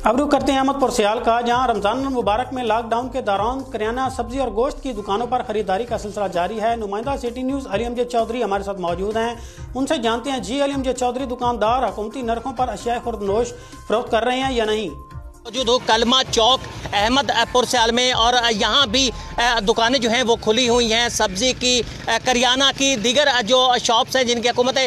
अब रुख करते हैं अहमदपुर सियाल का, जहां रमजान मुबारक में लॉकडाउन के दौरान करियाना, सब्जी और गोश्त की दुकानों पर खरीदारी का सिलसिला जारी है। नुमाइंदा सिटी न्यूज अली अमजद चौधरी हमारे साथ मौजूद हैं, उनसे जानते हैं। जी अली अमजद चौधरी, दुकानदार हुकूमती नरखों पर अशिया खुर्दनोश फरोख्त कर रहे हैं या नहीं? मौजूद हो कलमा चौक अहमदपुर सियाल में, और यहाँ भी दुकानें जो हैं वो खुली हुई हैं। सब्जी की, करियाना की, दीगर जो शॉप्स हैं जिनकी हुकूमत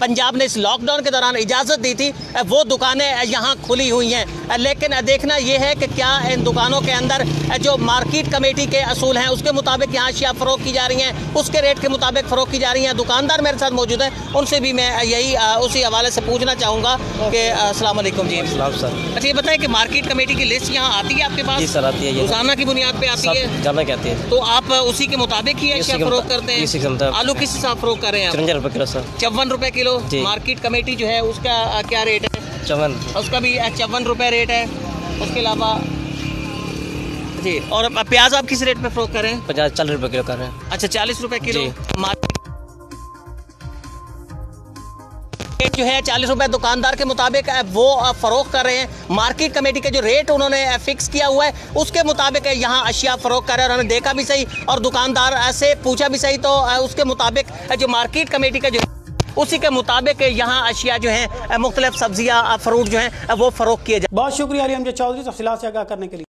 पंजाब ने इस लॉकडाउन के दौरान इजाज़त दी थी, वो दुकानें यहाँ खुली हुई हैं। लेकिन देखना ये है कि क्या इन दुकानों के अंदर जो मार्केट कमेटी के असूल हैं उसके मुताबिक यहाँ अशिया फ़रोख्त की जा रही हैं, उसके रेट के मुताबिक फ़रोख्त की जा रही हैं। दुकानदार मेरे साथ मौजूद हैं, उनसे भी मैं यही उसी हवाले से पूछना चाहूँगा कि अस्सलाम वालेकुम जी। सर, अच्छा, ये बताएं कि मार्केट कमेटी की लिस्ट यहाँ आती है आपके पास? जी सर, आती है। रोजाना की बुनियाद पे आती है? जाना कहते हैं। तो आप उसी के मुताबिक ही अशिया फरोख्त करते हैं? आलू किस हिसाब फरोख्त कर रहे हैं? 54 रुपए किलो सर। 54 रुपए किलो। मार्केट कमेटी जो है उसका क्या रेट है? 54। उसका भी 54 रुपए रेट है। उसके अलावा जी, और प्याज आप किस रेट पे फरोख्त कर रहे हैं? 40 रुपए किलो कर रहे हैं। अच्छा, 40 रुपए किलो। जो है 40 रुपए दुकानदार के मुताबिक वो फरोख्त कर रहे हैं। मार्केट कमेटी के जो रेट उन्होंने फिक्स किया हुआ है उसके मुताबिक यहाँ अशिया फरोख्त कर रहे हैं। उन्होंने देखा भी सही और दुकानदार से पूछा भी सही, तो उसके मुताबिक जो मार्केट कमेटी का जो उसी के मुताबिक यहाँ अशिया जो है मुख्तलिफ सब्जियाँ, फ्रूट जो है वो फरोख्त किए जाए। बहुत शुक्रिया अली अमजद चौधरी, तफसीलात से आगाह करने के लिए।